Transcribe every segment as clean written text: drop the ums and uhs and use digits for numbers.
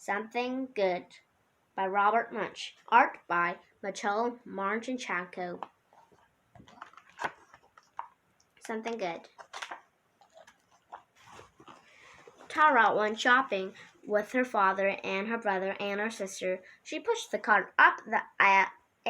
Something Good by Robert Munsch. Art by Martchenko. Something Good. Tara went shopping with her father and her brother and her sister. She pushed the cart up the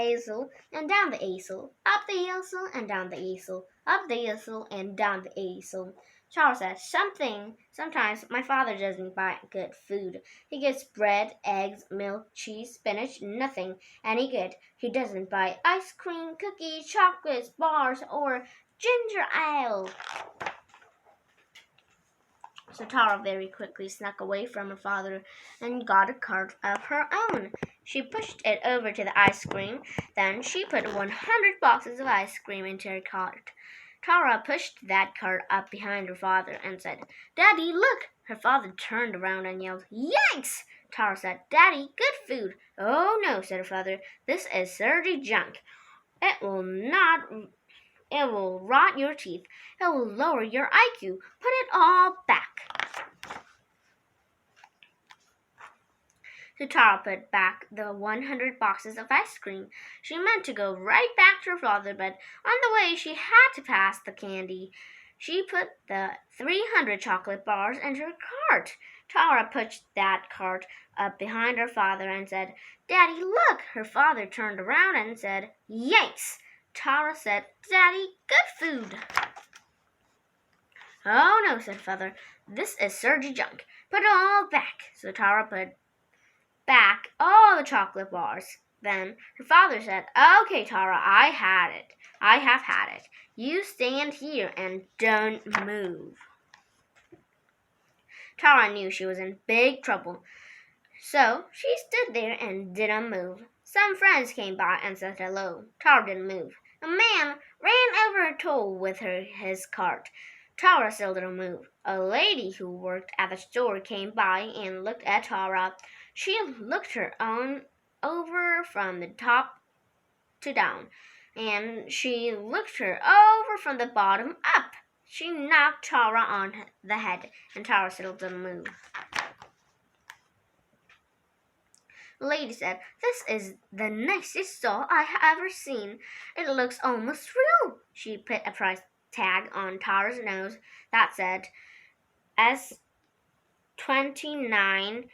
easel and down the easel, up the easel and down the easel, up the easel and down the easel. Tara said, Sometimes my father doesn't buy good food. He gets bread, eggs, milk, cheese, spinach, nothing any good. He doesn't buy ice cream, cookies, chocolates, bars, or ginger ale. So Tara very quickly snuck away from her father and got a cart of her own. She pushed it over to the ice cream. Then she put 100 boxes of ice cream into her cart. Tara pushed that cart up behind her father and said, Daddy, look! Her father turned around and yelled, Yikes! Tara said, Daddy, good food. Oh, no, said her father. This is dirty junk. It will rot your teeth. It will lower your IQ. Put it all back. So Tara put back the 100 boxes of ice cream. She meant to go right back to her father, but on the way she had to pass the candy. She put the 300 chocolate bars into her cart. Tara pushed that cart up behind her father and said, Daddy, look! Her father turned around and said, Yikes! Tara said, Daddy, good food. Oh, no, said father. This is surgy junk. Put it all back. So Tara put back all the chocolate bars. Then her father said, Okay, Tara, I have had it. You stand here and don't move. Tara knew she was in big trouble, so she stood there and didn't move. Some friends came by and said hello. Tara didn't move. A man ran over a toll with his cart. Tara still didn't move. A lady who worked at the store came by and looked at Tara. She looked her over from the top to down, and she looked her over from the bottom up. She knocked Tara on the head, and Tara still didn't move. The lady said, This is the nicest doll I have ever seen. It looks almost real. She put a price tag on Tara's nose that said $29.95.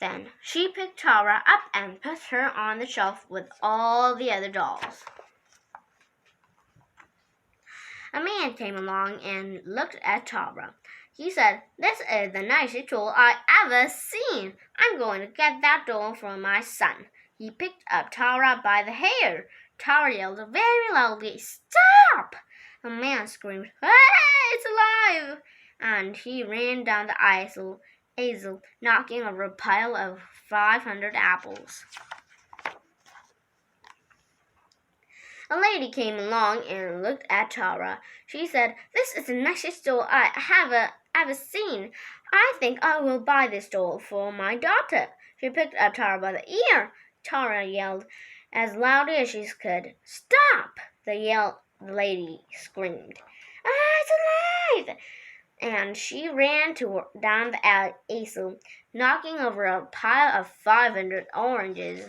Then she picked Tara up and put her on the shelf with all the other dolls. A man came along and looked at Tara. He said, This is the nicest doll I ever seen. I'm going to get that doll for my son. He picked up Tara by the hair. Tara yelled very loudly, Stop! The man screamed, Hey, it's alive! And he ran down the easel, knocking over a pile of 500 apples. A lady came along and looked at Tara. She said, This is the nicest doll I have ever seen. I think I will buy this doll for my daughter. She picked up Tara by the ear. Tara yelled as loudly as she could. Stop! The lady screamed. It's alive! And she ran down the easel, knocking over a pile of 500 oranges.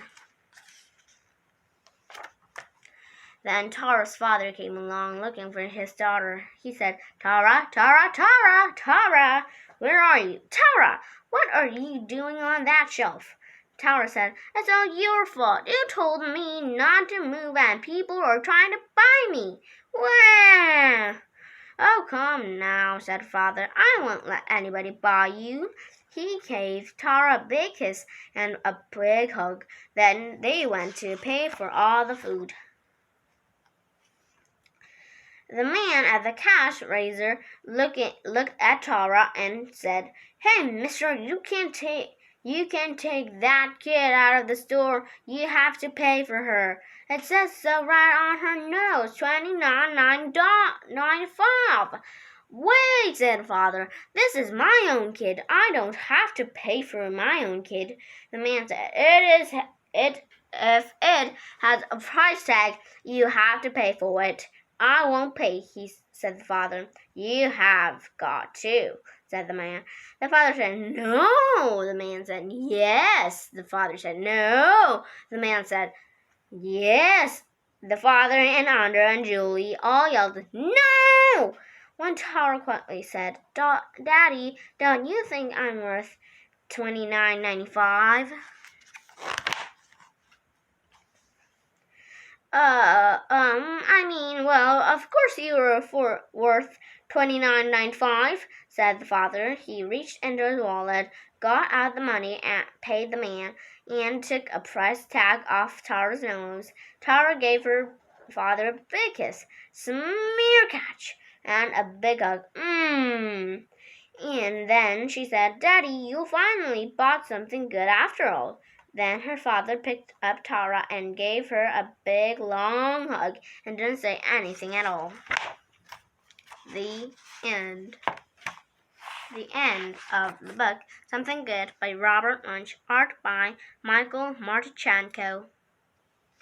Then Tara's father came along looking for his daughter. He said, Tara, Tara, Tara, Tara, where are you? Tara, what are you doing on that shelf? Tara said, It's all your fault. You told me not to move and people are trying to buy me. Wah! Oh, come now, said father. I won't let anybody buy you. He gave Tara a big kiss and a big hug. Then they went to pay for all the food. The man at the cash register looked at Tara and said, Hey, mister, you can't take that kid out of the store. You have to pay for her. It says so right on her nose, $29.95. Wait, said father. This is my own kid. I don't have to pay for my own kid. The man said, If it has a price tag, you have to pay for it. I won't pay, said the father. You have got to, said the man. The father said, no. The man said, yes. The father said, no. The man said, yes. The father and Andra and Julie all yelled, no. When Tara quietly said, Daddy, don't you think I'm worth $29.95? Well, of course you are worth $29.95, said the father. He reached into his wallet, got out the money, and paid the man, and took a price tag off Tara's nose. Tara gave her father a big kiss, smear catch, and a big hug. And then she said, Daddy, you finally bought something good after all. Then her father picked up Tara and gave her a big, long hug and didn't say anything at all. The end. The end of the book, Something Good by Robert Munsch, art by Martchenko.